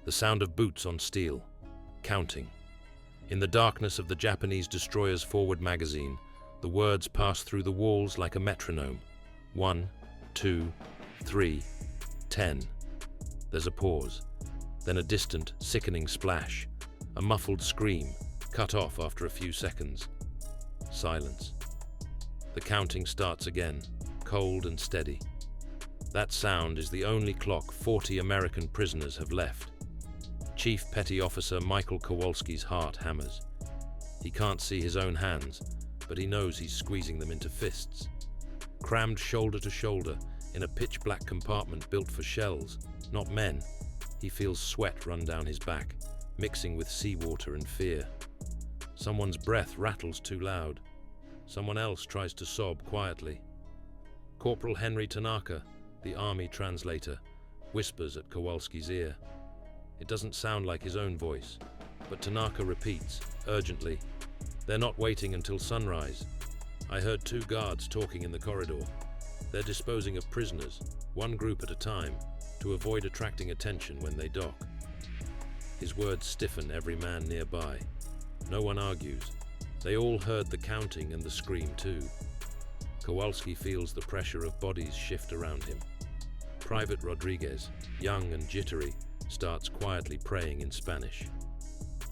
The sound of boots on steel, counting. In the darkness of the Japanese destroyer's forward magazine, the words pass through the walls like a metronome. 1, 2, 3, 10. There's a pause, then a distant, sickening splash, a muffled scream, cut off after a few seconds. Silence. The counting starts again, cold and steady. That sound is the only clock 40 American prisoners have left. Chief Petty Officer Michael Kowalski's heart hammers. He can't see his own hands, but he knows he's squeezing them into fists. Crammed shoulder to shoulder in a pitch-black compartment built for shells, not men, he feels sweat run down his back, mixing with seawater and fear. Someone's breath rattles too loud. Someone else tries to sob quietly. Corporal Henry Tanaka, the army translator, whispers at Kowalski's ear. It doesn't sound like his own voice, but Tanaka repeats, urgently, "They're not waiting until sunrise. I heard 2 guards talking in the corridor. They're disposing of prisoners, one group at a time, to avoid attracting attention when they dock." His words stiffen every man nearby. No one argues. They all heard the counting and the scream too. Kowalski feels the pressure of bodies shift around him. Private Rodriguez, young and jittery, starts quietly praying in Spanish.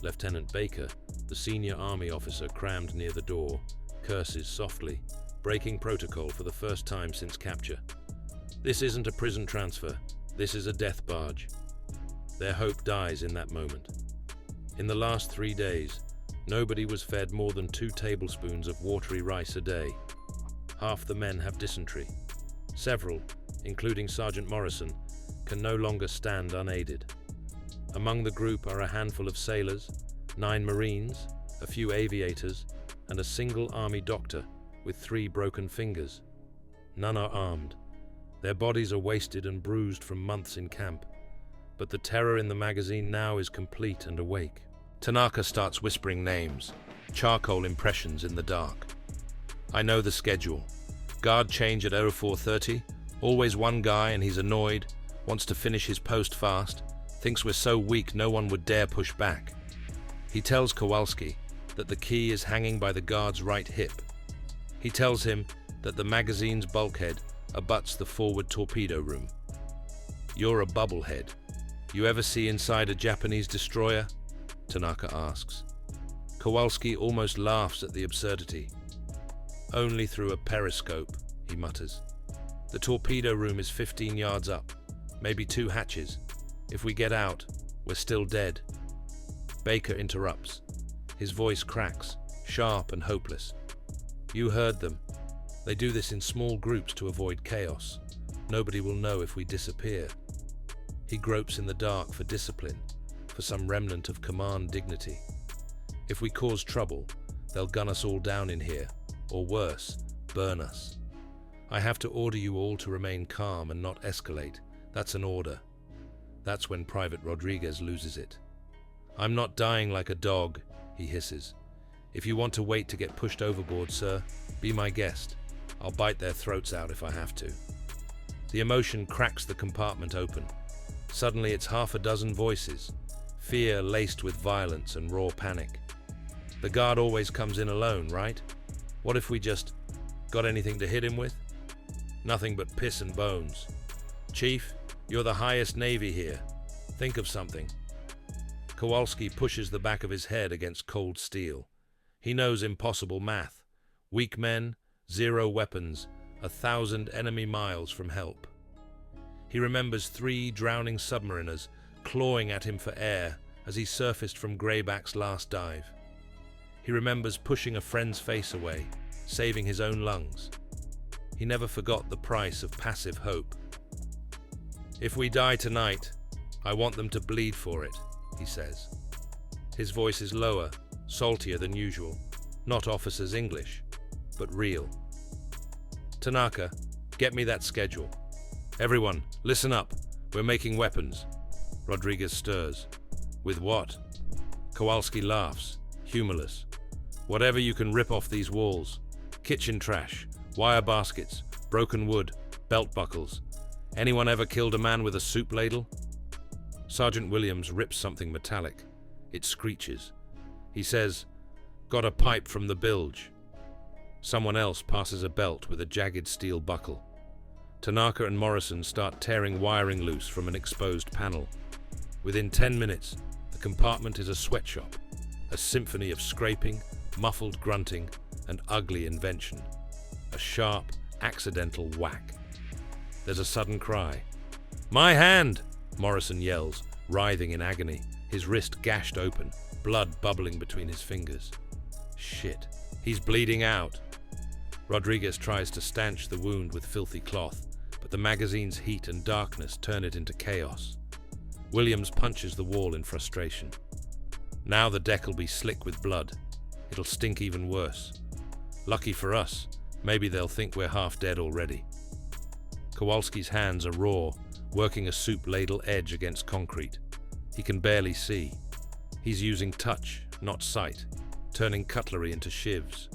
Lieutenant Baker, the senior army officer crammed near the door, curses softly, breaking protocol for the first time since capture. This isn't a prison transfer, this is a death barge. Their hope dies in that moment. In the last 3 days, nobody was fed more than 2 tablespoons of watery rice a day. Half the men have dysentery. Several, including Sergeant Morrison, can no longer stand unaided. Among the group are a handful of sailors, 9 Marines, a few aviators, and a single army doctor with 3 broken fingers. None are armed. Their bodies are wasted and bruised from months in camp. But the terror in the magazine now is complete and awake. Tanaka starts whispering names, charcoal impressions in the dark. I know the schedule. Guard change at 0430, always one guy and he's annoyed, wants to finish his post fast, thinks we're so weak no one would dare push back. He tells Kowalski that the key is hanging by the guard's right hip. He tells him that the magazine's bulkhead abuts the forward torpedo room. You're a bubblehead. You ever see inside a Japanese destroyer? Tanaka asks. Kowalski almost laughs at the absurdity. Only through a periscope, he mutters. The torpedo room is 15 yards up, maybe 2 hatches. If we get out, we're still dead. Baker interrupts. His voice cracks, sharp and hopeless. You heard them. They do this in small groups to avoid chaos. Nobody will know if we disappear. He gropes in the dark for discipline, for some remnant of command dignity. If we cause trouble, they'll gun us all down in here, or worse, burn us. I have to order you all to remain calm and not escalate. That's an order. That's when Private Rodriguez loses it. I'm not dying like a dog, he hisses. If you want to wait to get pushed overboard, sir, be my guest. I'll bite their throats out if I have to. The emotion cracks the compartment open. Suddenly it's half a dozen voices, fear laced with violence and raw panic. The guard always comes in alone, right? What if we just got anything to hit him with? Nothing but piss and bones. Chief, you're the highest navy here. Think of something. Kowalski pushes the back of his head against cold steel. He knows impossible math. Weak men, 0 weapons, 1,000 enemy miles from help. He remembers 3 drowning submariners clawing at him for air as he surfaced from Greyback's last dive. He remembers pushing a friend's face away, saving his own lungs. He never forgot the price of passive hope. If we die tonight, I want them to bleed for it, he says. His voice is lower, saltier than usual, not officer's English, but real. Tanaka, get me that schedule. Everyone, listen up. We're making weapons. Rodriguez stirs. With what? Kowalski laughs, humorless. Whatever you can rip off these walls. Kitchen trash, wire baskets, broken wood, belt buckles. Anyone ever killed a man with a soup ladle? Sergeant Williams rips something metallic. It screeches. He says, "Got a pipe from the bilge." Someone else passes a belt with a jagged steel buckle. Tanaka and Morrison start tearing wiring loose from an exposed panel. Within 10 minutes, the compartment is a sweatshop, a symphony of scraping, muffled grunting, and ugly invention. A sharp, accidental whack. There's a sudden cry. "My hand!" Morrison yells, writhing in agony, his wrist gashed open, blood bubbling between his fingers. Shit, he's bleeding out. Rodriguez tries to stanch the wound with filthy cloth, but the magazine's heat and darkness turn it into chaos. Williams punches the wall in frustration. Now the deck'll be slick with blood. It'll stink even worse. Lucky for us, maybe they'll think we're half dead already. Kowalski's hands are raw, working a soup ladle edge against concrete. He can barely see. He's using touch, not sight, turning cutlery into shivs.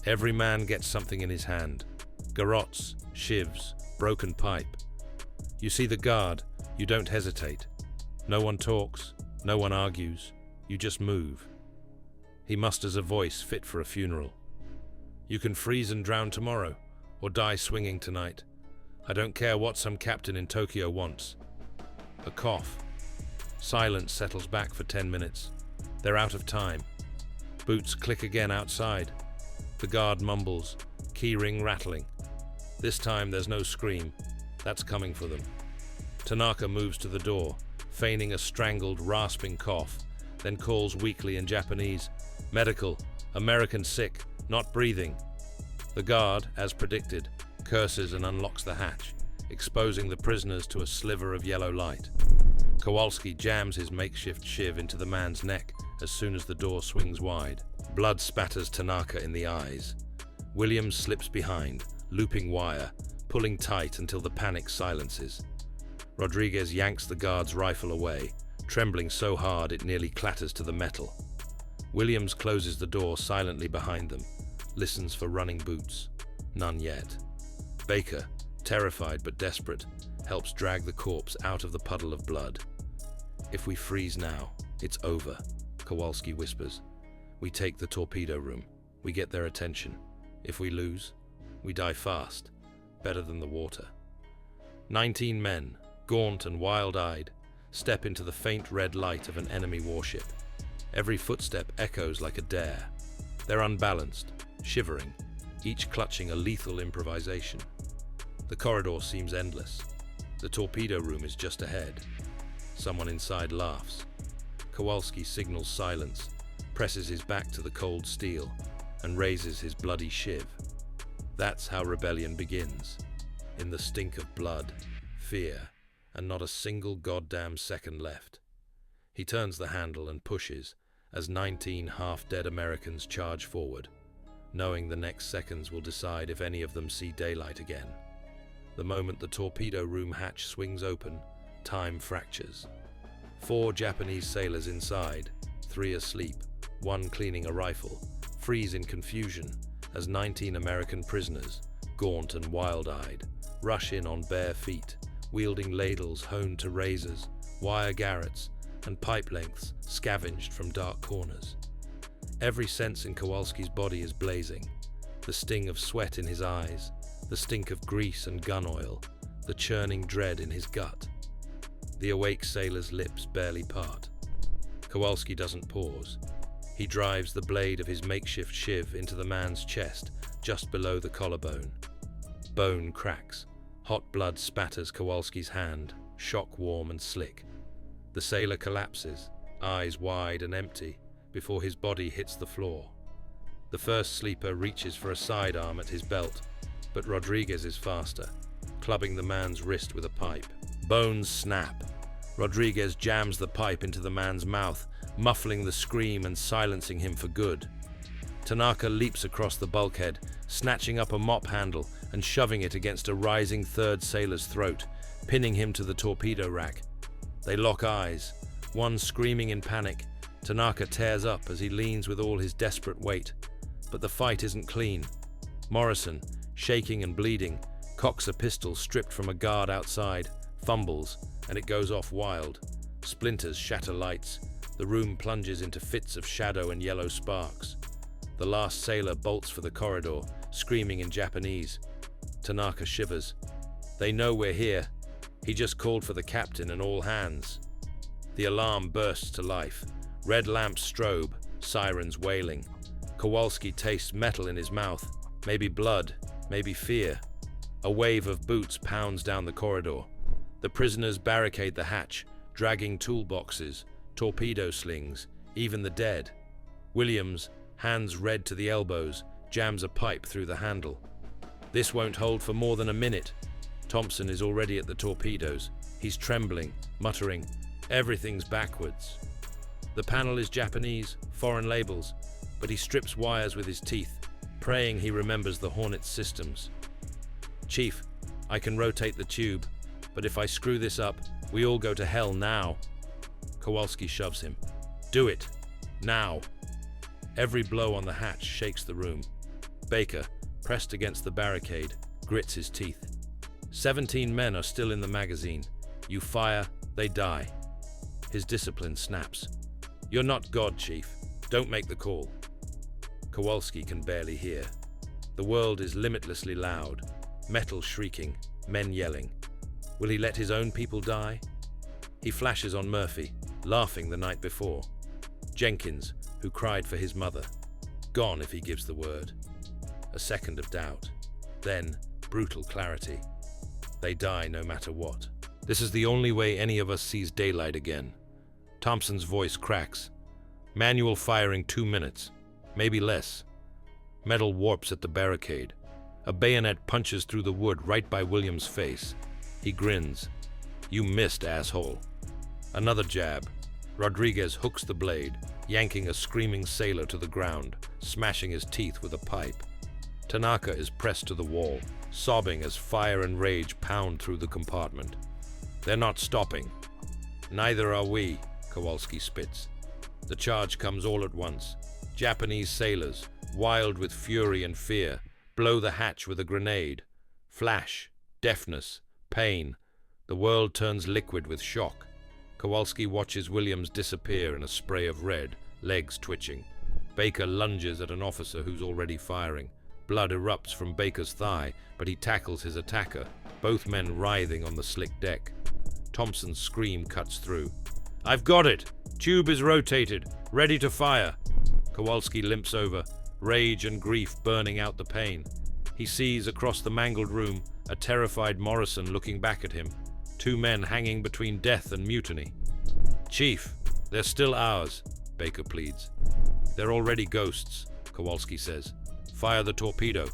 Every man gets something in his hand. Garrots, shivs, broken pipe. You see the guard, you don't hesitate. No one talks, no one argues, you just move. He musters a voice fit for a funeral. "You can freeze and drown tomorrow, or die swinging tonight. I don't care what some captain in Tokyo wants." A cough. Silence settles back for 10 minutes. They're out of time. Boots click again outside. The guard mumbles, keyring rattling. This time there's no scream. That's coming for them. Tanaka moves to the door, feigning a strangled, rasping cough, then calls weakly in Japanese, "Medical, American sick, not breathing." The guard, as predicted, curses and unlocks the hatch, exposing the prisoners to a sliver of yellow light. Kowalski jams his makeshift shiv into the man's neck as soon as the door swings wide. Blood spatters Tanaka in the eyes. Williams slips behind, looping wire, pulling tight until the panic silences. Rodriguez yanks the guard's rifle away, trembling so hard it nearly clatters to the metal. Williams closes the door silently behind them, listens for running boots. None yet. Baker, terrified but desperate, helps drag the corpse out of the puddle of blood. "If we freeze now, it's over," Kowalski whispers. "We take the torpedo room. We get their attention. If we lose, we die fast. Better than the water." 19 men, gaunt and wild-eyed, step into the faint red light of an enemy warship. Every footstep echoes like a dare. They're unbalanced, shivering, each clutching a lethal improvisation. The corridor seems endless. The torpedo room is just ahead. Someone inside laughs. Kowalski signals silence, presses his back to the cold steel, and raises his bloody shiv. That's how rebellion begins. In the stink of blood, fear, and not a single goddamn second left. He turns the handle and pushes as 19 half-dead Americans charge forward, knowing the next seconds will decide if any of them see daylight again. The moment the torpedo room hatch swings open, time fractures. 4 Japanese sailors inside, 3 asleep, 1 cleaning a rifle, freeze in confusion as 19 American prisoners, gaunt and wild-eyed, rush in on bare feet, wielding ladles honed to razors, wire garrots, and pipe lengths scavenged from dark corners. Every sense in Kowalski's body is blazing, the sting of sweat in his eyes, the stink of grease and gun oil, the churning dread in his gut. The awake sailor's lips barely part. Kowalski doesn't pause. He drives the blade of his makeshift shiv into the man's chest, just below the collarbone. Bone cracks. Hot blood spatters Kowalski's hand, shock-warm and slick. The sailor collapses, eyes wide and empty, before his body hits the floor. The first sleeper reaches for a sidearm at his belt, but Rodriguez is faster, clubbing the man's wrist with a pipe. Bones snap. Rodriguez jams the pipe into the man's mouth, muffling the scream and silencing him for good. Tanaka leaps across the bulkhead, snatching up a mop handle and shoving it against a rising third sailor's throat, pinning him to the torpedo rack. They lock eyes, one screaming in panic. Tanaka tears up as he leans with all his desperate weight. But the fight isn't clean. Morrison, shaking and bleeding, cocks a pistol stripped from a guard outside, fumbles, and it goes off wild. Splinters shatter lights. The room plunges into fits of shadow and yellow sparks. The last sailor bolts for the corridor, screaming in Japanese. Tanaka shivers. They know we're here. He just called for the captain and all hands. The alarm bursts to life. Red lamps strobe, sirens wailing. Kowalski tastes metal in his mouth. Maybe blood, maybe fear. A wave of boots pounds down the corridor. The prisoners barricade the hatch, dragging toolboxes, torpedo slings, even the dead. Williams, hands red to the elbows, jams a pipe through the handle. This won't hold for more than a minute. Thompson is already at the torpedoes. He's trembling, muttering, "Everything's backwards." The panel is Japanese, foreign labels, but he strips wires with his teeth, praying he remembers the Hornet's systems. "Chief, I can rotate the tube, but if I screw this up, we all go to hell now." Kowalski shoves him. "Do it. Now." Every blow on the hatch shakes the room. Baker, pressed against the barricade, grits his teeth. 17 men are still in the magazine. You fire, they die. His discipline snaps. "You're not God, Chief. Don't make the call." Kowalski can barely hear. The world is limitlessly loud. Metal shrieking, men yelling. Will he let his own people die? He flashes on Murphy, laughing the night before. Jenkins, who cried for his mother. Gone if he gives the word. A second of doubt. Then, brutal clarity. They die no matter what. This is the only way any of us sees daylight again. Thompson's voice cracks. Manual firing 2 minutes. Maybe less. Metal warps at the barricade. A bayonet punches through the wood right by Williams' face. He grins. "You missed, asshole." Another jab. Rodriguez hooks the blade, yanking a screaming sailor to the ground, smashing his teeth with a pipe. Tanaka is pressed to the wall, sobbing as fire and rage pound through the compartment. "They're not stopping." "Neither are we," Kowalski spits. The charge comes all at once. Japanese sailors, wild with fury and fear, blow the hatch with a grenade. Flash, deafness, pain. The world turns liquid with shock. Kowalski watches Williams disappear in a spray of red, legs twitching. Baker lunges at an officer who's already firing. Blood erupts from Baker's thigh, but he tackles his attacker, both men writhing on the slick deck. Thompson's scream cuts through. "I've got it! Tube is rotated, ready to fire!" Kowalski limps over, rage and grief burning out the pain. He sees across the mangled room a terrified Morrison looking back at him, 2 men hanging between death and mutiny. "Chief, they're still ours," Baker pleads. "They're already ghosts," Kowalski says. "Fire the torpedo."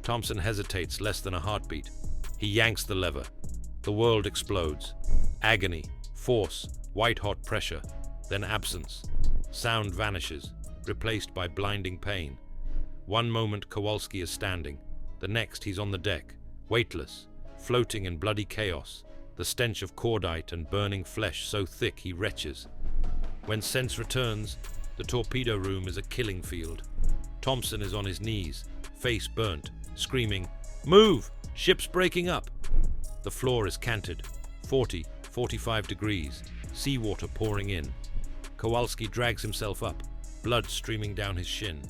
Thompson hesitates less than a heartbeat. He yanks the lever. The world explodes. Agony, force, white-hot pressure, then absence. Sound vanishes, replaced by blinding pain. One moment Kowalski is standing, the next he's on the deck, weightless, floating in bloody chaos, the stench of cordite and burning flesh so thick he retches. When sense returns, the torpedo room is a killing field. Thompson is on his knees, face burnt, screaming, "Move! Ship's breaking up!" The floor is canted, 40, 45 degrees, seawater pouring in. Kowalski drags himself up, blood streaming down his shin.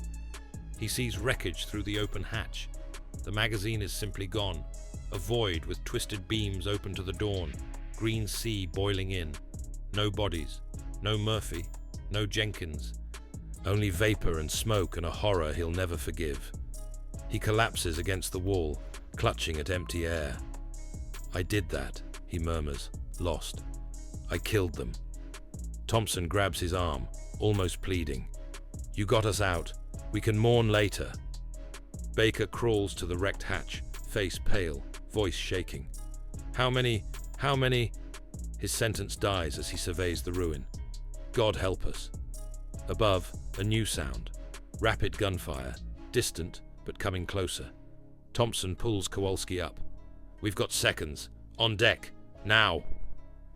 He sees wreckage through the open hatch. The magazine is simply gone, a void with twisted beams open to the dawn, green sea boiling in. No bodies, no Murphy, no Jenkins. Only vapor and smoke and a horror he'll never forgive. He collapses against the wall, clutching at empty air. "I did that," he murmurs, lost. "I killed them." Thompson grabs his arm, almost pleading. "You got us out. We can mourn later." Baker crawls to the wrecked hatch, face pale, voice shaking. How many? His sentence dies as he surveys the ruin. God help us. Above, a new sound. Rapid gunfire, distant but coming closer. Thompson pulls Kowalski up. "We've got seconds. On deck. Now!"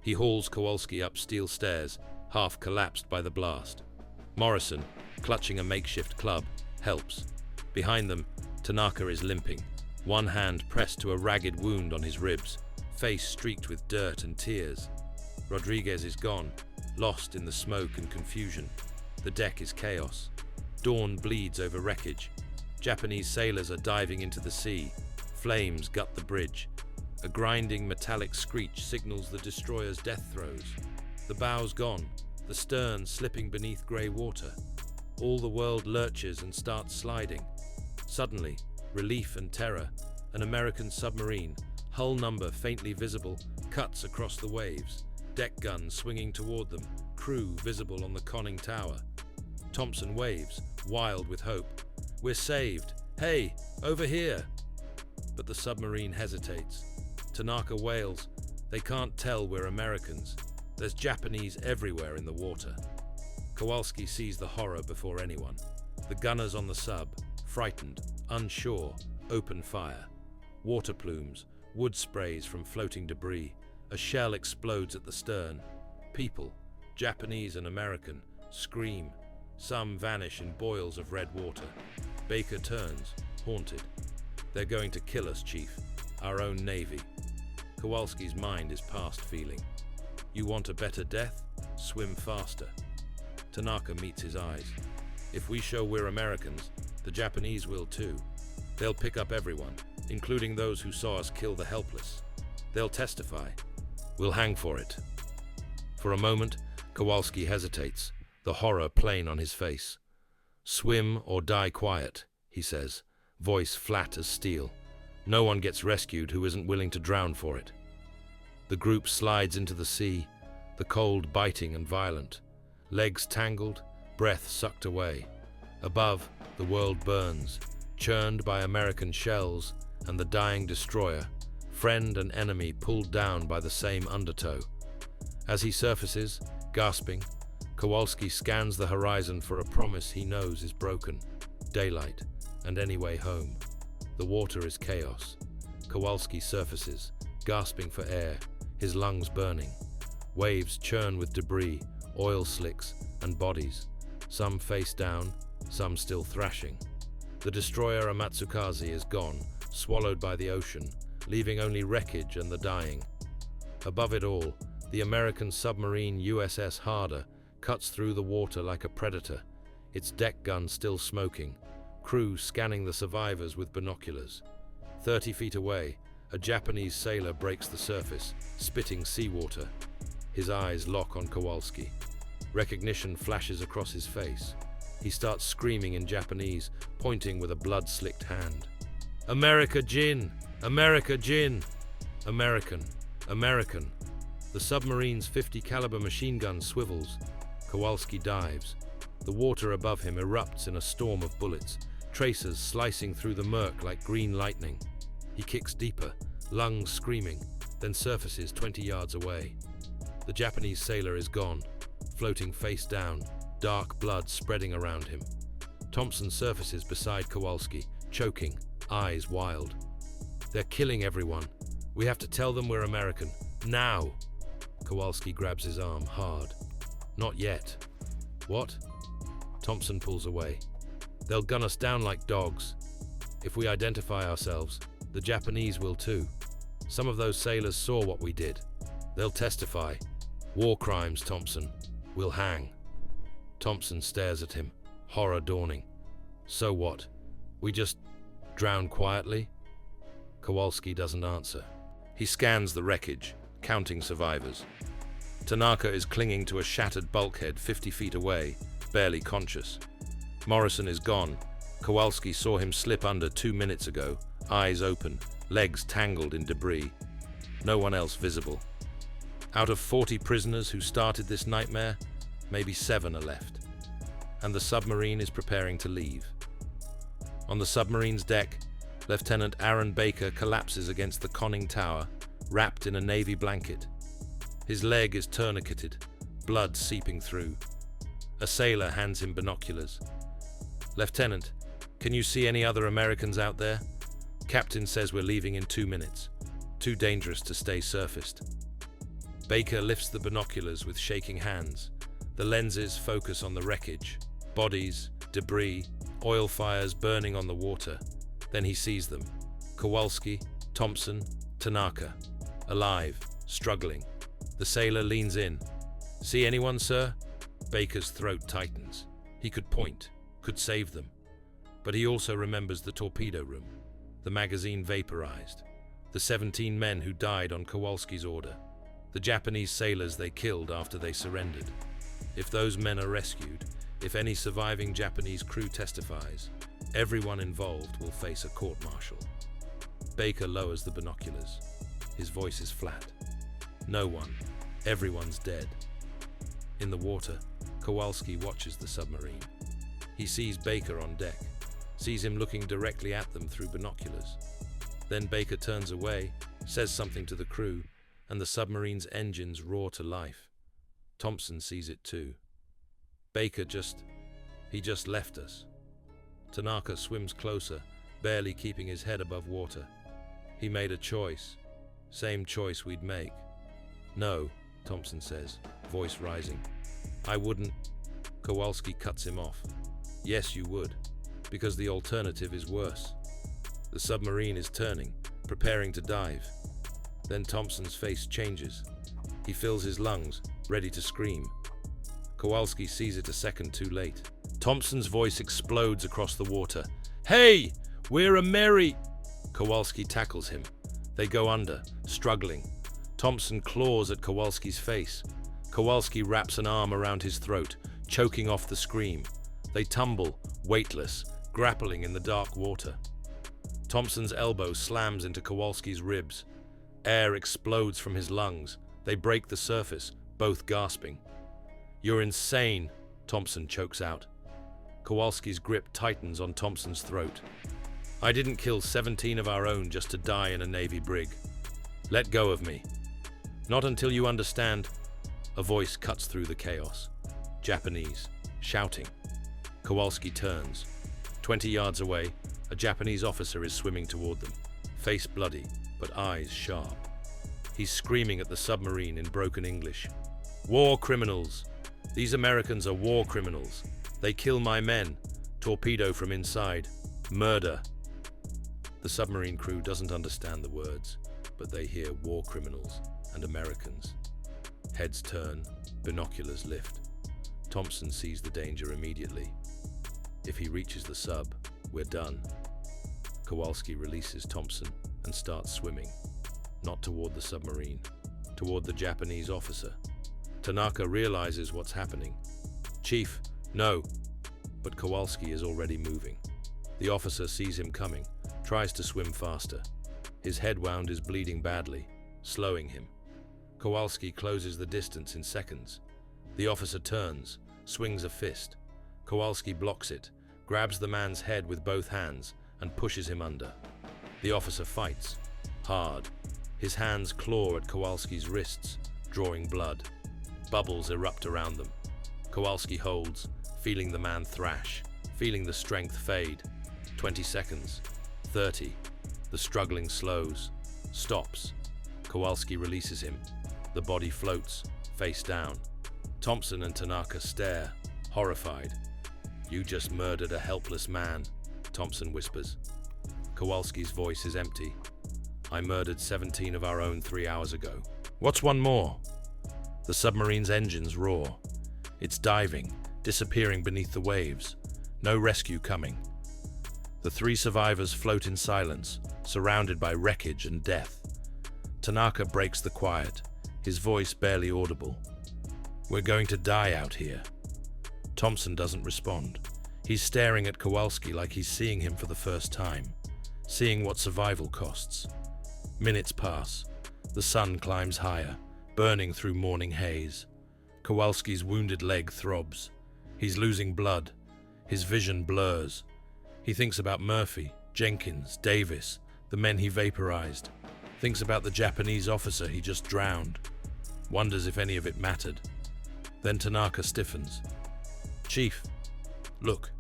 He hauls Kowalski up steel stairs, half collapsed by the blast. Morrison, clutching a makeshift club, helps. Behind them, Tanaka is limping, one hand pressed to a ragged wound on his ribs, face streaked with dirt and tears. Rodriguez is gone, lost in the smoke and confusion. The deck is chaos. Dawn bleeds over wreckage. Japanese sailors are diving into the sea. Flames gut the bridge. A grinding metallic screech signals the destroyer's death throes. The bow's gone, the stern slipping beneath grey water. All the world lurches and starts sliding. Suddenly, relief and terror. An American submarine, hull number faintly visible, cuts across the waves. Deck guns swinging toward them, crew visible on the conning tower. Thompson waves, wild with hope. "We're saved! Hey, over here!" But the submarine hesitates. Tanaka wails, "They can't tell we're Americans. There's Japanese everywhere in the water." Kowalski sees the horror before anyone. The gunners on the sub, frightened, unsure, open fire. Water plumes, wood sprays from floating debris. A shell explodes at the stern. People, Japanese and American, scream. Some vanish in boils of red water. Baker turns, haunted. "They're going to kill us, Chief. Our own Navy." Kowalski's mind is past feeling. "You want a better death? Swim faster." Tanaka meets his eyes. "If we show we're Americans, the Japanese will too. They'll pick up everyone, including those who saw us kill the helpless. They'll testify. We'll hang for it." For a moment, Kowalski hesitates, the horror plain on his face. "Swim or die quiet," he says, voice flat as steel. "No one gets rescued who isn't willing to drown for it." The group slides into the sea, the cold biting and violent. Legs tangled, breath sucked away. Above, the world burns, churned by American shells and the dying destroyer, friend and enemy pulled down by the same undertow. As he surfaces, gasping, Kowalski scans the horizon for a promise he knows is broken. Daylight, and any way home. The water is chaos. Kowalski surfaces, gasping for air, his lungs burning. Waves churn with debris, oil slicks, and bodies. Some face down, some still thrashing. The destroyer Amatsukaze is gone, swallowed by the ocean, leaving only wreckage and the dying. Above it all, the American submarine USS Harder cuts through the water like a predator, its deck gun still smoking, crew scanning the survivors with binoculars. 30 feet away, a Japanese sailor breaks the surface, spitting seawater. His eyes lock on Kowalski. Recognition flashes across his face. He starts screaming in Japanese, pointing with a blood-slicked hand. "America Jin! America Jin! American! American!" The submarine's 50 caliber machine gun swivels. Kowalski dives. The water above him erupts in a storm of bullets, tracers slicing through the murk like green lightning. He kicks deeper, lungs screaming, then surfaces 20 yards away. The Japanese sailor is gone, floating face down, dark blood spreading around him. Thompson surfaces beside Kowalski, choking, eyes wild. "They're killing everyone. We have to tell them we're American. Now!" Kowalski grabs his arm hard. "Not yet." "What?" Thompson pulls away. "They'll gun us down like dogs. If we identify ourselves, the Japanese will too. Some of those sailors saw what we did. They'll testify. War crimes, Thompson. We'll hang." Thompson stares at him, horror dawning. "So what? We just drown quietly?" Kowalski doesn't answer. He scans the wreckage, counting survivors. Tanaka is clinging to a shattered bulkhead 50 feet away, barely conscious. Morrison is gone. Kowalski saw him slip under 2 minutes ago, eyes open, legs tangled in debris. No one else visible. Out of 40 prisoners who started this nightmare, maybe 7 are left. And the submarine is preparing to leave. On the submarine's deck, Lieutenant Aaron Baker collapses against the conning tower, wrapped in a navy blanket. His leg is tourniqueted, blood seeping through. A sailor hands him binoculars. "Lieutenant, can you see any other Americans out there? Captain says we're leaving in 2 minutes. Too dangerous to stay surfaced." Baker lifts the binoculars with shaking hands. The lenses focus on the wreckage, bodies, debris, oil fires burning on the water. Then he sees them. Kowalski, Thompson, Tanaka. alive, struggling. The sailor leans in. "See anyone, sir?" Baker's throat tightens. He could point, could save them. But he also remembers the torpedo room, the magazine vaporized, the 17 men who died on Kowalski's order, the Japanese sailors they killed after they surrendered. If those men are rescued, if any surviving Japanese crew testifies, everyone involved will face a court-martial. Baker lowers the binoculars. His voice is flat. No one. Everyone's dead. In the water, Kowalski watches the submarine. He sees Baker on deck, sees him looking directly at them through binoculars. Then Baker turns away, says something to the crew, and the submarine's engines roar to life. Thompson sees it too. Baker just left us. Tanaka swims closer, barely keeping his head above water. He made a choice. Same choice we'd make. "No," Thompson says, voice rising. "I wouldn't." Kowalski cuts him off. "Yes, you would, because the alternative is worse. The submarine is turning, preparing to dive." Then Thompson's face changes. He fills his lungs, ready to scream. Kowalski sees it a second too late. Thompson's voice explodes across the water. "Hey, we're a merry—" Kowalski tackles him. They go under, struggling. Thompson claws at Kowalski's face. Kowalski wraps an arm around his throat, choking off the scream. They tumble, weightless, grappling in the dark water. Thompson's elbow slams into Kowalski's ribs. Air explodes from his lungs. They break the surface, both gasping. "You're insane," Thompson chokes out. Kowalski's grip tightens on Thompson's throat. "I didn't kill 17 of our own just to die in a Navy brig. Let go of me. Not until you understand." A voice cuts through the chaos. Japanese, shouting. Kowalski turns. 20 yards away, a Japanese officer is swimming toward them, face bloody, but eyes sharp. He's screaming at the submarine in broken English. "War criminals! These Americans are war criminals. They kill my men. Torpedo from inside. Murder." The submarine crew doesn't understand the words, but they hear war criminals and Americans. Heads turn, binoculars lift. Thompson sees the danger immediately. If he reaches the sub, we're done. Kowalski releases Thompson and starts swimming, not toward the submarine, toward the Japanese officer. Tanaka realizes what's happening. "Chief, no!" But Kowalski is already moving. The officer sees him coming, tries to swim faster. His head wound is bleeding badly, slowing him. Kowalski closes the distance in seconds. The officer turns, swings a fist. Kowalski blocks it, grabs the man's head with both hands, and pushes him under. The officer fights, hard. His hands claw at Kowalski's wrists, drawing blood. Bubbles erupt around them. Kowalski holds, feeling the man thrash, feeling the strength fade. 20 seconds. 30. The struggling slows, stops. Kowalski releases him. The body floats, face down. Thompson and Tanaka stare, horrified. "You just murdered a helpless man," Thompson whispers. Kowalski's voice is empty. "I murdered 17 of our own 3 hours ago. What's one more?" The submarine's engines roar. It's diving, disappearing beneath the waves. No rescue coming. The 3 survivors float in silence, surrounded by wreckage and death. Tanaka breaks the quiet, his voice barely audible. "We're going to die out here." Thompson doesn't respond. He's staring at Kowalski like he's seeing him for the first time, seeing what survival costs. Minutes pass. The sun climbs higher, burning through morning haze. Kowalski's wounded leg throbs. He's losing blood. His vision blurs. He thinks about Murphy, Jenkins, Davis, the men he vaporized. Thinks about the Japanese officer he just drowned. Wonders if any of it mattered. Then Tanaka stiffens. "Chief, look."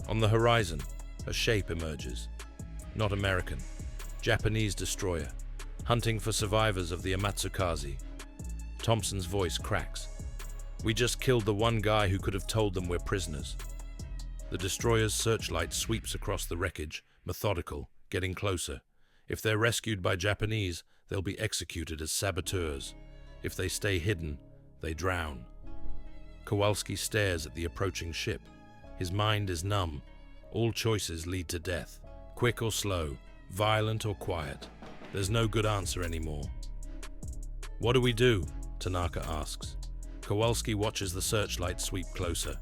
On the horizon, a shape emerges. Not American. Japanese destroyer, hunting for survivors of the Amatsukaze. Thompson's voice cracks. "We just killed the one guy who could have told them we're prisoners." The destroyer's searchlight sweeps across the wreckage, methodical, getting closer. If they're rescued by Japanese, They'll be executed as saboteurs. If they stay hidden, they drown. Kowalski stares at the approaching ship. His mind is numb. All choices lead to death. Quick or slow, violent or quiet. There's no good answer anymore. "What do we do?" Tanaka asks. Kowalski watches the searchlight sweep closer.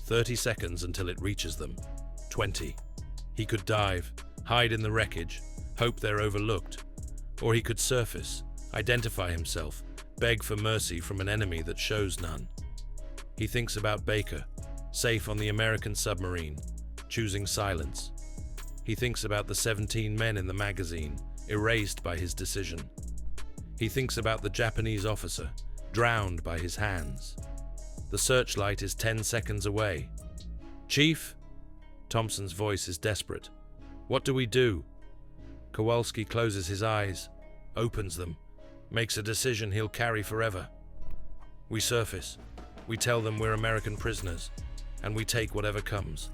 30 seconds until it reaches them. 20. He could dive, hide in the wreckage, hope they're overlooked. Or he could surface, identify himself, beg for mercy from an enemy that shows none. He thinks about Baker, safe on the American submarine, choosing silence. He thinks about the 17 men in the magazine, erased by his decision. He thinks about the Japanese officer, drowned by his hands. The searchlight is 10 seconds away. "Chief?" Thompson's voice is desperate. "What do we do?" Kowalski closes his eyes, opens them, makes a decision he'll carry forever. "We surface. We tell them we're American prisoners, and we take whatever comes."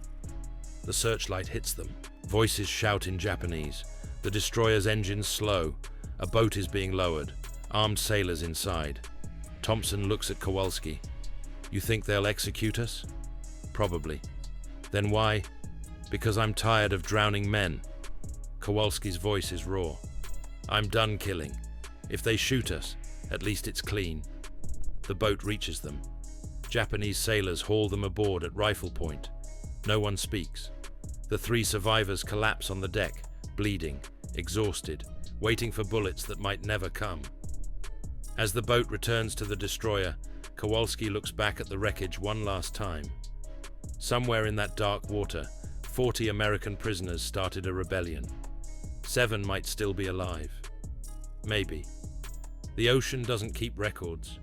The searchlight hits them. Voices shout in Japanese. The destroyer's engines slow. A boat is being lowered. Armed sailors inside. Thompson looks at Kowalski. "You think they'll execute us?" "Probably." "Then why?" "Because I'm tired of drowning men." Kowalski's voice is raw. "I'm done killing. If they shoot us, at least it's clean." The boat reaches them. Japanese sailors haul them aboard at rifle point. No one speaks. The 3 survivors collapse on the deck, bleeding, exhausted, waiting for bullets that might never come. As the boat returns to the destroyer, Kowalski looks back at the wreckage one last time. Somewhere in that dark water, 40 American prisoners started a rebellion. 7 might still be alive. Maybe. The ocean doesn't keep records.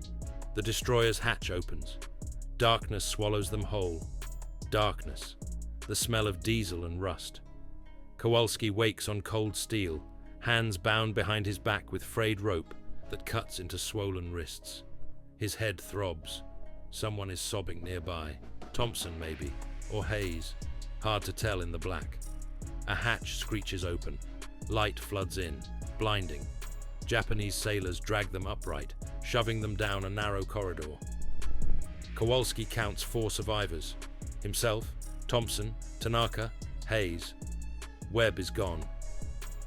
The destroyer's hatch opens. Darkness swallows them whole. Darkness. The smell of diesel and rust. Kowalski wakes on cold steel, hands bound behind his back with frayed rope that cuts into swollen wrists. His head throbs. Someone is sobbing nearby. Thompson, maybe, or Hayes. Hard to tell in the black. A hatch screeches open. Light floods in, blinding. Japanese sailors drag them upright, shoving them down a narrow corridor. Kowalski counts 4 survivors. Himself, Thompson, Tanaka, Hayes. Webb is gone.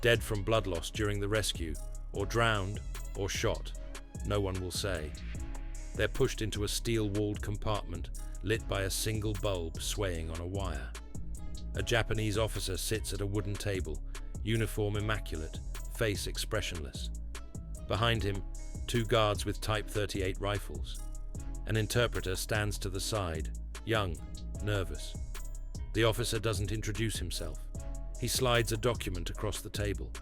Dead from blood loss during the rescue, or drowned, or shot. No one will say. They're pushed into a steel-walled compartment, lit by a single bulb swaying on a wire. A Japanese officer sits at a wooden table, uniform immaculate, face expressionless. Behind him, 2 guards with Type 38 rifles. An interpreter stands to the side, young, nervous. The officer doesn't introduce himself. He slides a document across the table.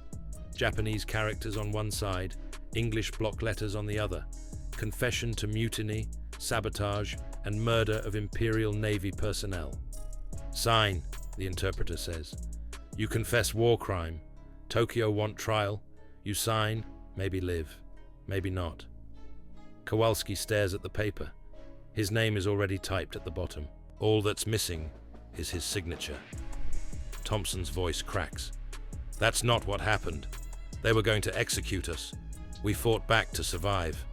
Japanese characters on one side, English block letters on the other. Confession to mutiny, sabotage, and murder of Imperial Navy personnel. "Sign," the interpreter says. "You confess war crime. Tokyo want trial. You sign, maybe live, maybe not." Kowalski stares at the paper. His name is already typed at the bottom. All that's missing is his signature. Thompson's voice cracks. "That's not what happened. They were going to execute us. We fought back to survive."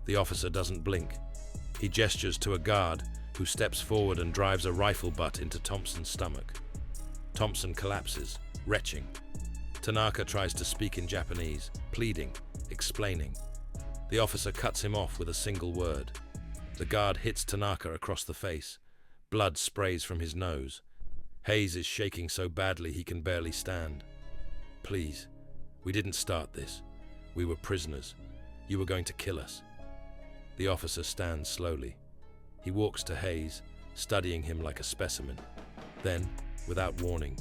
The officer doesn't blink. He gestures to a guard who steps forward and drives a rifle butt into Thompson's stomach. Thompson collapses, retching. Tanaka tries to speak in Japanese, pleading, explaining. The officer cuts him off with a single word. The guard hits Tanaka across the face. Blood sprays from his nose. Hayes is shaking so badly he can barely stand. "Please, we didn't start this. We were prisoners. You were going to kill us." The officer stands slowly. He walks to Hayes, studying him like a specimen. Then, without warning,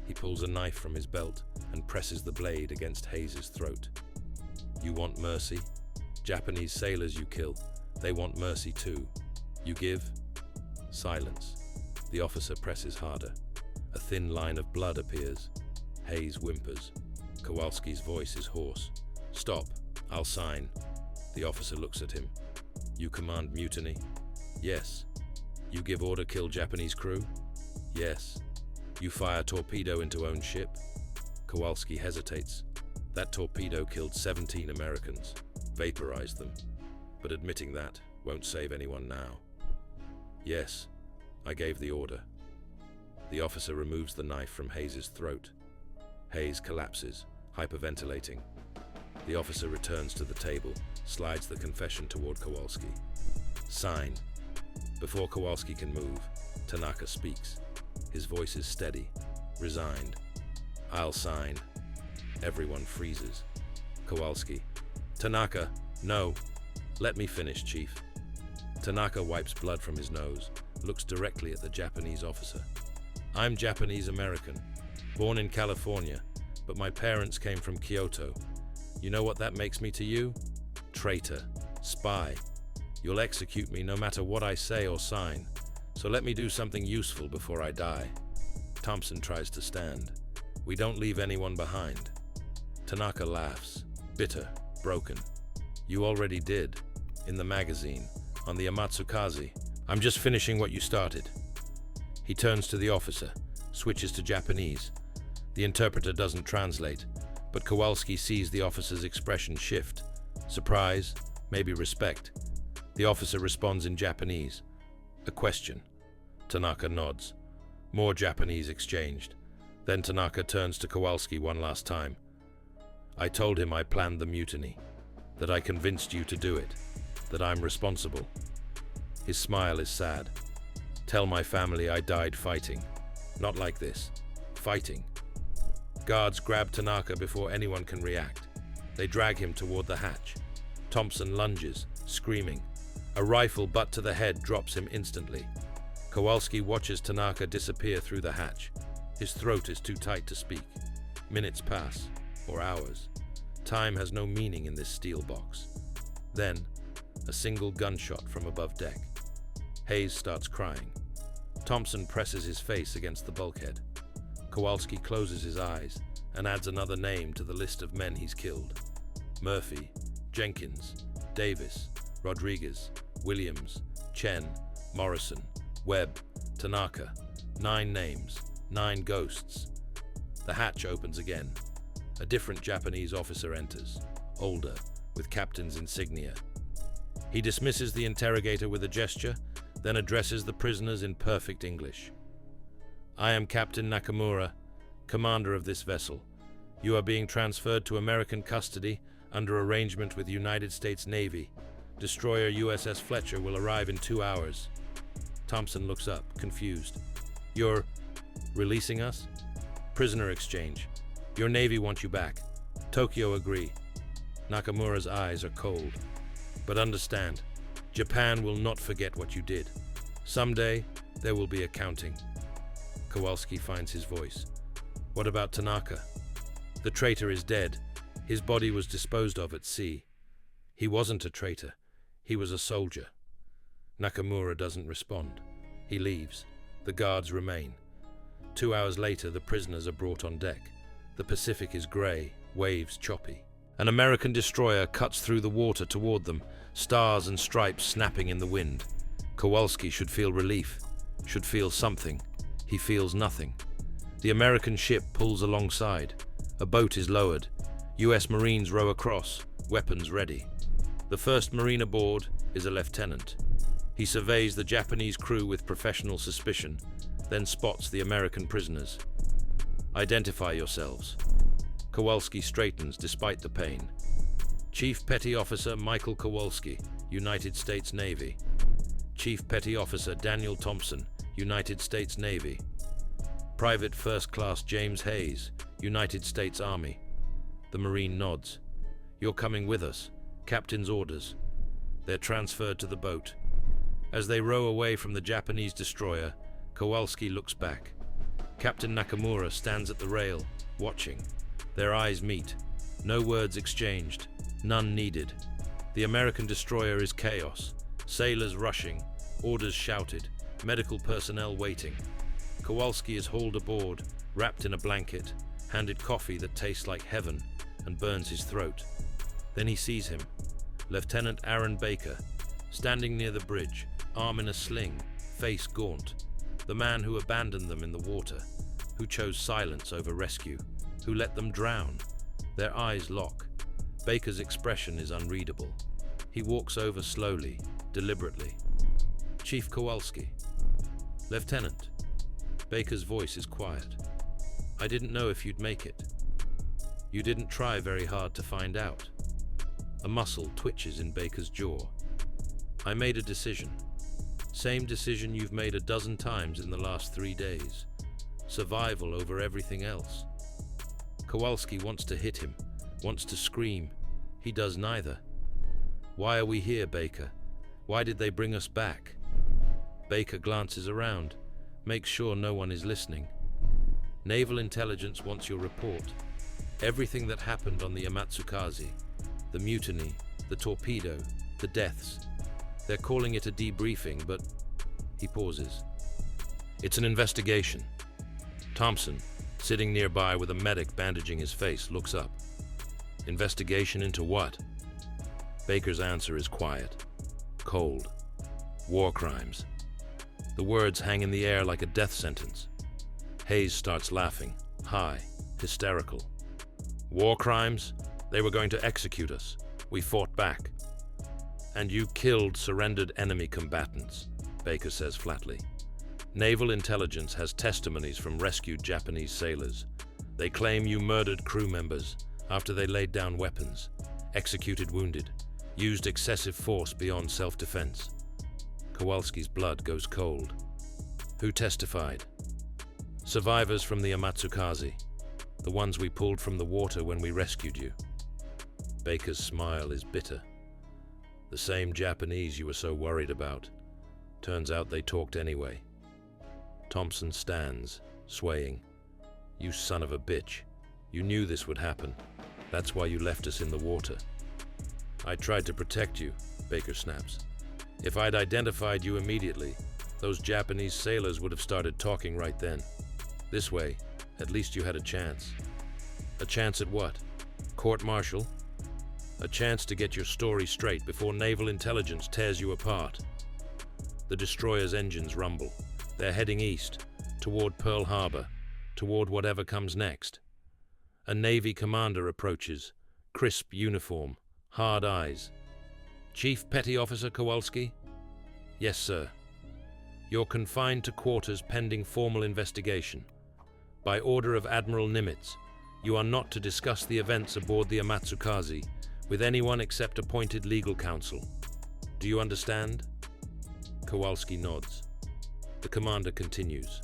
he pulls a knife from his belt and presses the blade against Hayes' throat. "You want mercy? Japanese sailors you kill, they want mercy too. You give?" Silence. The officer presses harder. A thin line of blood appears. Hayes whimpers. Kowalski's voice is hoarse. "Stop. I'll sign." The officer looks at him. "You command mutiny?" "Yes." "You give order kill Japanese crew?" "Yes." "You fire torpedo into own ship?" Kowalski hesitates. That torpedo killed 17 Americans, vaporized them, but admitting that won't save anyone now. Yes, I gave the order. The officer removes the knife from Hayes' throat. Hayes collapses, hyperventilating. The officer returns to the table, slides the confession toward Kowalski. Sign. Before Kowalski can move, Tanaka speaks. His voice is steady, resigned. I'll sign. Everyone freezes. Kowalski. Tanaka, no. Let me finish, Chief. Tanaka wipes blood from his nose, looks directly at the Japanese officer. I'm Japanese-American, born in California, but my parents came from Kyoto. You know what that makes me to you? Traitor. Spy. You'll execute me no matter what I say or sign, so let me do something useful before I die. Thompson tries to stand. We don't leave anyone behind. Tanaka laughs, bitter, broken. You already did, in the magazine, on the Amatsukaze. I'm just finishing what you started. He turns to the officer, switches to Japanese. The interpreter doesn't translate, but Kowalski sees the officer's expression shift. Surprise, maybe respect. The officer responds in Japanese. A question. Tanaka nods. More Japanese exchanged. Then Tanaka turns to Kowalski one last time. I told him I planned the mutiny, that I convinced you to do it, that I'm responsible. His smile is sad. Tell my family I died fighting. Not like this. Fighting. Guards grab Tanaka before anyone can react. They drag him toward the hatch. Thompson lunges, screaming. A rifle butt to the head drops him instantly. Kowalski watches Tanaka disappear through the hatch. His throat is too tight to speak. Minutes pass, or hours. Time has no meaning in this steel box. Then, a single gunshot from above deck. Hayes starts crying. Thompson presses his face against the bulkhead. Kowalski closes his eyes and adds another name to the list of men he's killed. Murphy, Jenkins, Davis, Rodriguez, Williams, Chen, Morrison, Webb, Tanaka. 9 names, 9 ghosts. The hatch opens again. A different Japanese officer enters, older, with captain's insignia. He dismisses the interrogator with a gesture, then addresses the prisoners in perfect English. I am Captain Nakamura, commander of this vessel. You are being transferred to American custody under arrangement with United States Navy. Destroyer USS Fletcher will arrive in 2 hours. Thompson looks up, confused. You're releasing us? Prisoner exchange. Your Navy wants you back. Tokyo agree. Nakamura's eyes are cold. But understand, Japan will not forget what you did. Someday, there will be accounting. Kowalski finds his voice. What about Tanaka? The traitor is dead. His body was disposed of at sea. He wasn't a traitor. He was a soldier. Nakamura doesn't respond. He leaves. The guards remain. 2 hours later, the prisoners are brought on deck. The Pacific is grey, waves choppy. An American destroyer cuts through the water toward them, stars and stripes snapping in the wind. Kowalski should feel relief, should feel something. He feels nothing. The American ship pulls alongside. A boat is lowered. US Marines row across, weapons ready. The first Marine aboard is a lieutenant. He surveys the Japanese crew with professional suspicion, then spots the American prisoners. Identify yourselves. Kowalski straightens despite the pain. Chief Petty Officer Michael Kowalski, United States Navy. Chief Petty Officer Daniel Thompson, United States Navy. Private First Class James Hayes, United States Army. The Marine nods. You're coming with us. Captain's orders. They're transferred to the boat. As they row away from the Japanese destroyer, Kowalski looks back. Captain Nakamura stands at the rail, watching. Their eyes meet. No words exchanged. None needed. The American destroyer is chaos. Sailors rushing. Orders shouted. Medical personnel waiting. Kowalski is hauled aboard, wrapped in a blanket, handed coffee that tastes like heaven and burns his throat. Then he sees him. Lieutenant Aaron Baker, standing near the bridge, arm in a sling, face gaunt. The man who abandoned them in the water, who chose silence over rescue, who let them drown. Their eyes lock. Baker's expression is unreadable. He walks over slowly, deliberately. "Chief Kowalski." "Lieutenant." Baker's voice is quiet. "I didn't know if you'd make it." "You didn't try very hard to find out." A muscle twitches in Baker's jaw. "I made a decision. Same decision you've made a dozen times in the last 3 days. Survival over everything else." Kowalski wants to hit him, wants to scream. He does neither. "Why are we here, Baker? Why did they bring us back?" Baker glances around, makes sure no one is listening. "Naval Intelligence wants your report. Everything that happened on the Amatsukaze, the mutiny, the torpedo, the deaths. They're calling it a debriefing, but..." He pauses. "It's an investigation." Thompson, sitting nearby with a medic bandaging his face, looks up. "Investigation into what?" Baker's answer is quiet, cold. "War crimes." The words hang in the air like a death sentence. Hayes starts laughing, high, hysterical. "War crimes? They were going to execute us. We fought back." "And you killed surrendered enemy combatants," Baker says flatly. "Naval Intelligence has testimonies from rescued Japanese sailors. They claim you murdered crew members after they laid down weapons, executed wounded, used excessive force beyond self-defense." Kowalski's blood goes cold. "Who testified?" "Survivors from the Amatsukaze, the ones we pulled from the water when we rescued you." Baker's smile is bitter. "The same Japanese you were so worried about. Turns out they talked anyway." Thompson stands, swaying. "You son of a bitch. You knew this would happen. That's why you left us in the water." "I tried to protect you," Baker snaps. "If I'd identified you immediately, those Japanese sailors would have started talking right then. This way, at least you had a chance." "A chance at what? Court-martial?" "A chance to get your story straight before Naval Intelligence tears you apart." The destroyer's engines rumble. They're heading east, toward Pearl Harbor, toward whatever comes next. A Navy commander approaches, crisp uniform, hard eyes. "Chief Petty Officer Kowalski?" "Yes, sir." "You're confined to quarters pending formal investigation. By order of Admiral Nimitz, you are not to discuss the events aboard the Amatsukaze with anyone except appointed legal counsel. Do you understand?" Kowalski nods. The commander continues.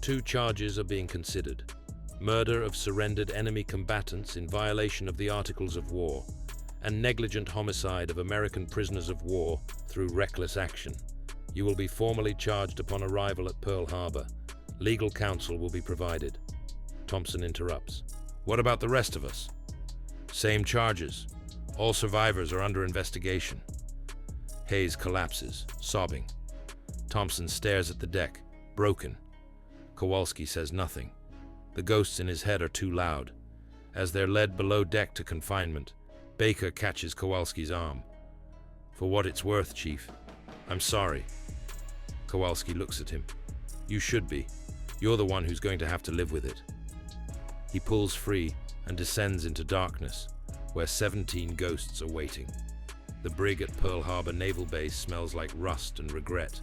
2 charges are being considered: murder of surrendered enemy combatants in violation of the Articles of War, and negligent homicide of American prisoners of war through reckless action. You will be formally charged upon arrival at Pearl Harbor. Legal counsel will be provided. Thompson interrupts. "What about the rest of us?" "Same charges. All survivors are under investigation." Hayes collapses, sobbing. Thompson stares at the deck, broken. Kowalski says nothing. The ghosts in his head are too loud. As they're led below deck to confinement, Baker catches Kowalski's arm. "For what it's worth, Chief. I'm sorry." Kowalski looks at him. "You should be. You're the one who's going to have to live with it." He pulls free and descends into darkness, where 17 ghosts are waiting. The brig at Pearl Harbor Naval Base smells like rust and regret.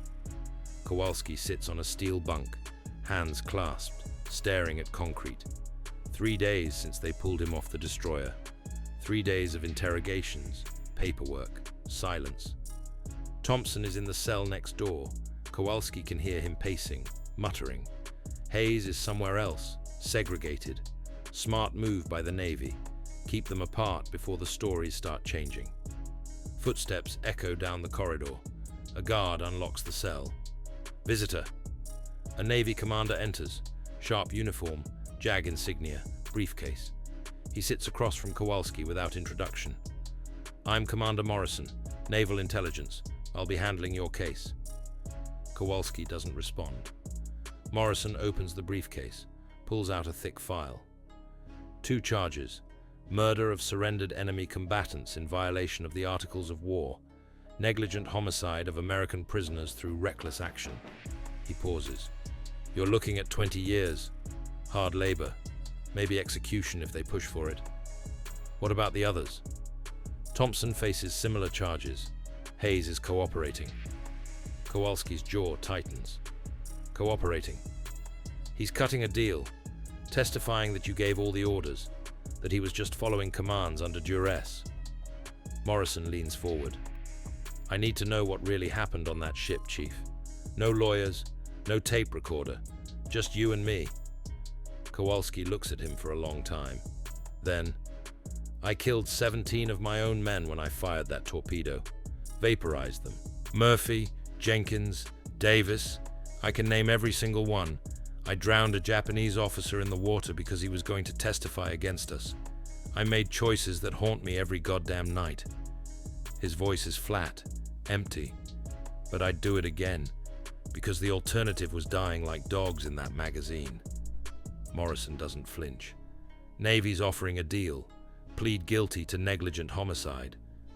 Kowalski sits on a steel bunk, hands clasped, staring at concrete. 3 days since they pulled him off the destroyer. 3 days of interrogations, paperwork, silence. Thompson is in the cell next door. Kowalski can hear him pacing, muttering. Hayes is somewhere else, segregated. Smart move by the Navy. Keep them apart before the stories start changing. Footsteps echo down the corridor. A guard unlocks the cell. "Visitor." A Navy commander enters. Sharp uniform, JAG insignia, briefcase. He sits across from Kowalski without introduction. "I'm Commander Morrison, Naval Intelligence. I'll be handling your case." Kowalski doesn't respond. Morrison opens the briefcase, pulls out a thick file. 2 charges: murder of surrendered enemy combatants in violation of the Articles of War, negligent homicide of American prisoners through reckless action. He pauses. "You're looking at 20 years. Hard labor. Maybe execution if they push for it." What about the others? Thompson faces similar charges. Hayes is cooperating. Kowalski's jaw tightens. Cooperating. He's cutting a deal, testifying that you gave all the orders, that he was just following commands under duress. Morrison leans forward. I need to know what really happened on that ship, Chief. No lawyers, no tape recorder, just you and me. Kowalski looks at him for a long time. Then, I killed 17 of my own men when I fired that torpedo. Vaporized them. Murphy, Jenkins, Davis, I can name every single one. I drowned a Japanese officer in the water because he was going to testify against us. I made choices that haunt me every goddamn night. His voice is flat, empty, but I'd do it again, because the alternative was dying like dogs in that magazine. Morrison doesn't flinch. Navy's offering a deal. Plead guilty to negligent homicide,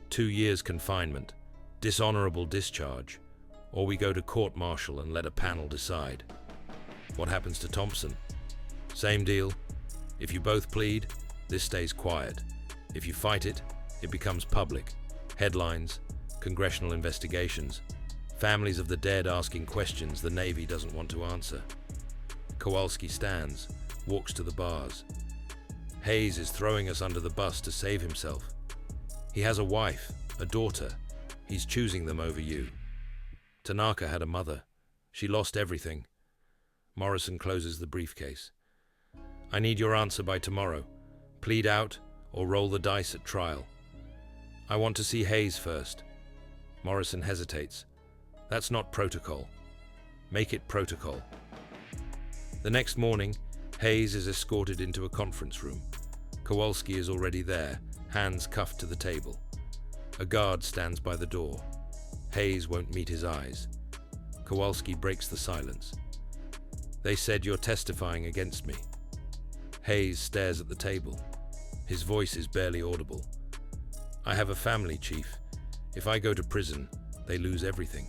2 years confinement, dishonorable discharge, or we go to court-martial and let a panel decide. What happens to Thompson? Same deal. If you both plead, this stays quiet. If you fight it, it becomes public. Headlines, congressional investigations, families of the dead asking questions the Navy doesn't want to answer. Kowalski stands, walks to the bars. Hayes is throwing us under the bus to save himself. He has a wife, a daughter. He's choosing them over you. Tanaka had a mother. She lost everything. Morrison closes the briefcase. I need your answer by tomorrow. Plead out or roll the dice at trial. I want to see Hayes first. Morrison hesitates. That's not protocol. Make it protocol. The next morning, Hayes is escorted into a conference room. Kowalski is already there, hands cuffed to the table. A guard stands by the door. Hayes won't meet his eyes. Kowalski breaks the silence. They said you're testifying against me. Hayes stares at the table. His voice is barely audible. I have a family, Chief. If I go to prison, they lose everything.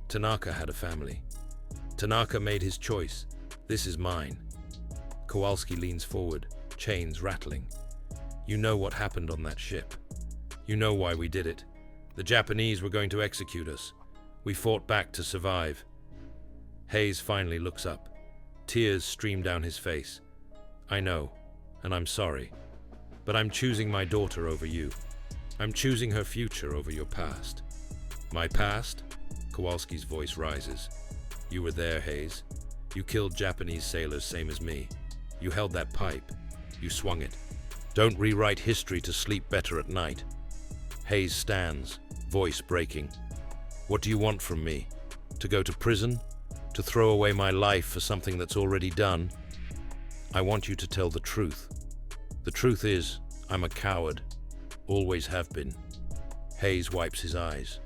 Tanaka had a family. Tanaka made his choice. This is mine. Kowalski leans forward, chains rattling. You know what happened on that ship. You know why we did it. The Japanese were going to execute us. We fought back to survive. Hayes finally looks up. Tears stream down his face. I know, and I'm sorry. But I'm choosing my daughter over you. I'm choosing her future over your past. My past? Kowalski's voice rises. You were there, Hayes. You killed Japanese sailors same as me. You held that pipe. You swung it. Don't rewrite history to sleep better at night. Hayes stands, voice breaking. What do you want from me? To go to prison? To throw away my life for something that's already done? I want you to tell the truth. The truth is, I'm a coward. Always have been. Hayes wipes his eyes.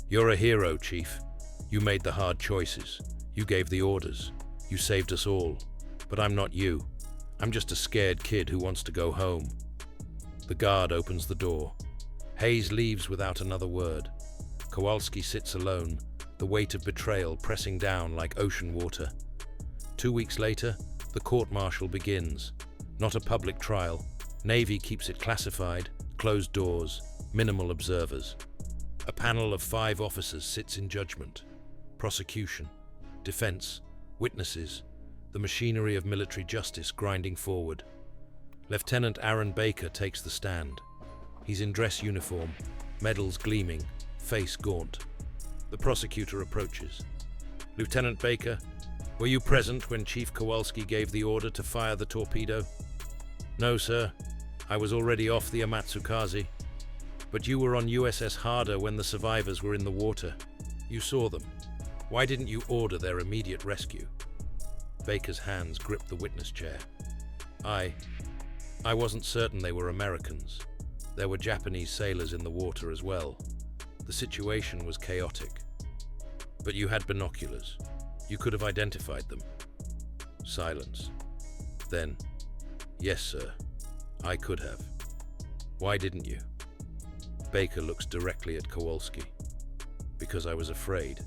You're a hero, Chief. You made the hard choices. You gave the orders. You saved us all. But I'm not you. I'm just a scared kid who wants to go home. The guard opens the door. Hayes leaves without another word. Kowalski sits alone, the weight of betrayal pressing down like ocean water. 2 weeks later, the court-martial begins. Not a public trial. Navy keeps it classified, closed doors, minimal observers. A panel of 5 officers sits in judgment. Prosecution, defense, witnesses, the machinery of military justice grinding forward. Lieutenant Aaron Baker takes the stand. He's in dress uniform, medals gleaming, face gaunt. The prosecutor approaches. Lieutenant Baker, were you present when Chief Kowalski gave the order to fire the torpedo? No, sir. I was already off the Amatsukaze. But you were on USS Harder when the survivors were in the water. You saw them. Why didn't you order their immediate rescue? Baker's hands grip the witness chair. I wasn't certain they were Americans. There were Japanese sailors in the water as well. The situation was chaotic. But you had binoculars. You could have identified them. Silence. Then, yes, sir, I could have. Why didn't you? Baker looks directly at Kowalski. Because I was afraid.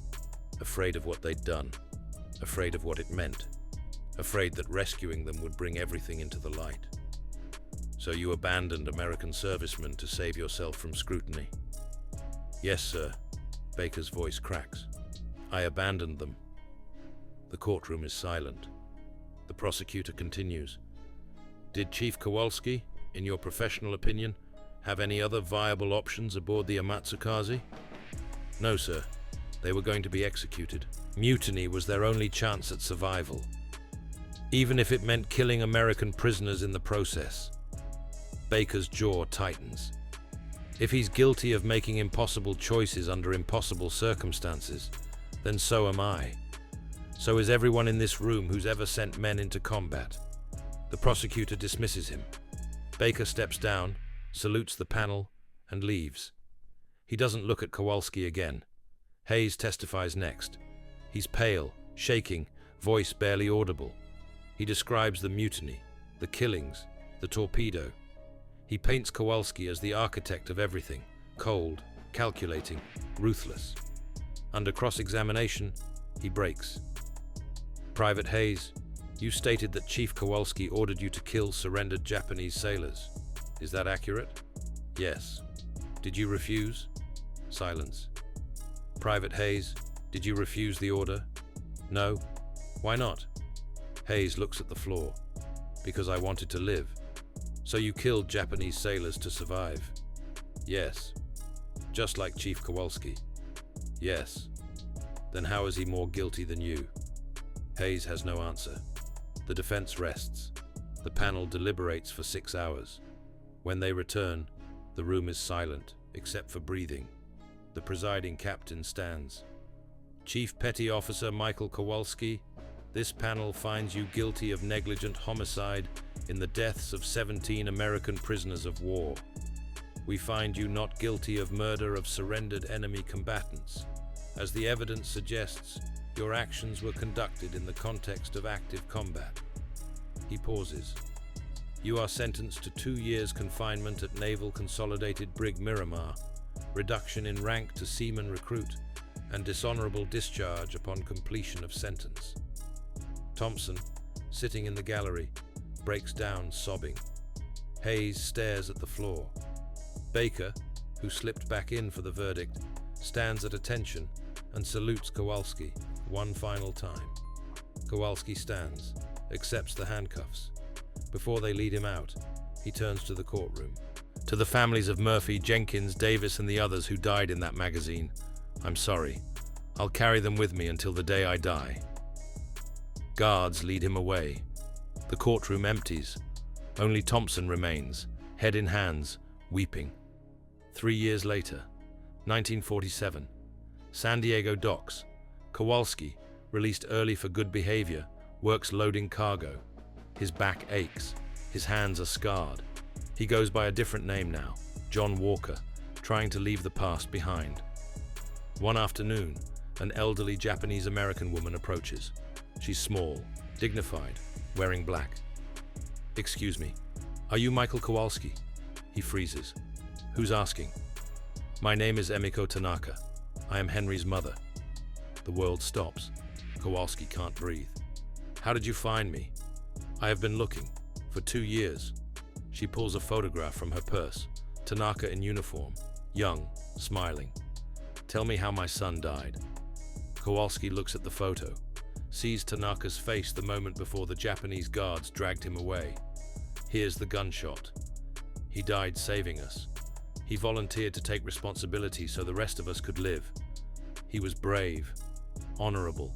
Afraid of what they'd done. Afraid of what it meant. Afraid that rescuing them would bring everything into the light. So you abandoned American servicemen to save yourself from scrutiny? Yes, sir. Baker's voice cracks. I abandoned them. The courtroom is silent. The prosecutor continues. Did Chief Kowalski, in your professional opinion, have any other viable options aboard the Amatsukaze? No, sir. They were going to be executed. Mutiny was their only chance at survival, even if it meant killing American prisoners in the process. Baker's jaw tightens. If he's guilty of making impossible choices under impossible circumstances, then so am I. So is everyone in this room who's ever sent men into combat. The prosecutor dismisses him. Baker steps down, salutes the panel, and leaves. He doesn't look at Kowalski again. Hayes testifies next. He's pale, shaking, voice barely audible. He describes the mutiny, the killings, the torpedo. He paints Kowalski as the architect of everything, cold, calculating, ruthless. Under cross-examination, he breaks. Private Hayes, you stated that Chief Kowalski ordered you to kill surrendered Japanese sailors. Is that accurate? Yes. Did you refuse? Silence. Private Hayes, did you refuse the order? No. Why not? Hayes looks at the floor. Because I wanted to live. So you killed Japanese sailors to survive? Yes. Just like Chief Kowalski? Yes. Then how is he more guilty than you? Hayes has no answer. The defense rests. The panel deliberates for 6 hours. When they return, the room is silent, except for breathing. The presiding captain stands. Chief Petty Officer Michael Kowalski, this panel finds you guilty of negligent homicide in the deaths of 17 American prisoners of war. We find you not guilty of murder of surrendered enemy combatants. As the evidence suggests, your actions were conducted in the context of active combat. He pauses. You are sentenced to 2 years confinement at Naval Consolidated Brig Miramar, reduction in rank to seaman recruit, and dishonorable discharge upon completion of sentence. Thompson, sitting in the gallery, breaks down sobbing. Hayes stares at the floor. Baker, who slipped back in for the verdict, stands at attention and salutes Kowalski one final time. Kowalski stands, accepts the handcuffs. Before they lead him out, he turns to the courtroom. To the families of Murphy, Jenkins, Davis, and the others who died in that magazine, I'm sorry. I'll carry them with me until the day I die. Guards lead him away. The courtroom empties. Only Thompson remains, head in hands, weeping. 3 years later, 1947, San Diego docks. Kowalski, released early for good behavior, works loading cargo. His back aches. His hands are scarred. He goes by a different name now, John Walker, trying to leave the past behind. One afternoon, an elderly Japanese-American woman approaches. She's small, dignified, wearing black. Excuse me, are you Michael Kowalski? He freezes. Who's asking? My name is Emiko Tanaka. I am Henry's mother. The world stops. Kowalski can't breathe. How did you find me? I have been looking. For 2 years. She pulls a photograph from her purse. Tanaka in uniform, young, smiling. Tell me how my son died. Kowalski looks at the photo, sees Tanaka's face the moment before the Japanese guards dragged him away. Here's the gunshot. He died saving us. He volunteered to take responsibility so the rest of us could live. He was brave, honorable.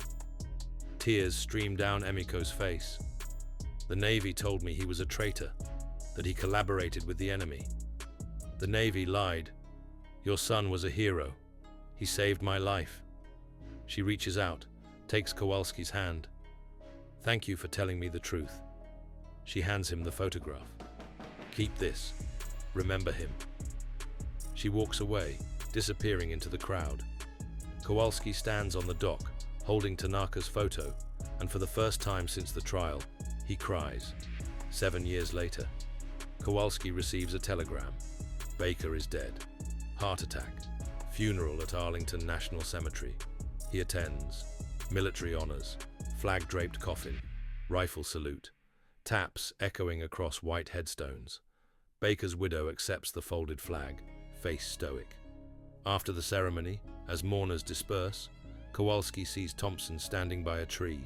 Tears streamed down Emiko's face. The Navy told me he was a traitor, that he collaborated with the enemy. The Navy lied. Your son was a hero. He saved my life. She reaches out, takes Kowalski's hand. Thank you for telling me the truth. She hands him the photograph. Keep this. Remember him. She walks away, disappearing into the crowd. Kowalski stands on the dock, holding Tanaka's photo, and for the first time since the trial, he cries. 7 years later, Kowalski receives a telegram. Baker is dead. Heart attack. Funeral at Arlington National Cemetery. He attends. Military honors. Flag-draped coffin. Rifle salute. Taps echoing across white headstones. Baker's widow accepts the folded flag, face stoic. After the ceremony, as mourners disperse, Kowalski sees Thompson standing by a tree.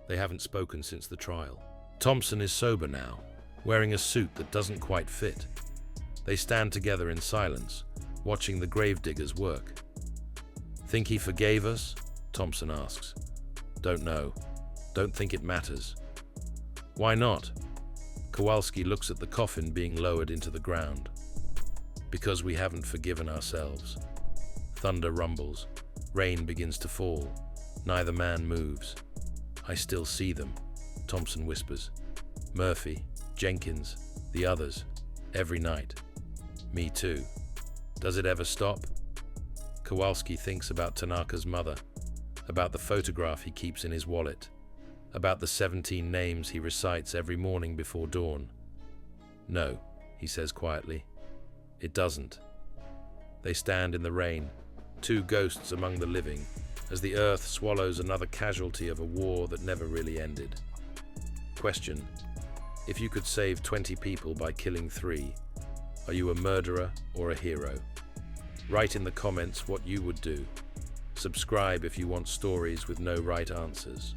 They haven't spoken since the trial. Thompson is sober now, wearing a suit that doesn't quite fit. They stand together in silence, watching the gravediggers work. "Think he forgave us?" Thompson asks. "Don't know. Don't think it matters." "Why not?" Kowalski looks at the coffin being lowered into the ground. "Because we haven't forgiven ourselves." Thunder rumbles. Rain begins to fall. Neither man moves. "I still see them," Thompson whispers. "Murphy, Jenkins, the others, every night." "Me too." "Does it ever stop?" Kowalski thinks about Tanaka's mother, about the photograph he keeps in his wallet, about the 17 names he recites every morning before dawn. "No," he says quietly. "It doesn't." They stand in the rain, two ghosts among the living, as the earth swallows another casualty of a war that never really ended. Question: if you could save 20 people by killing 3, are you a murderer or a hero? Write in the comments what you would do. Subscribe if you want stories with no right answers.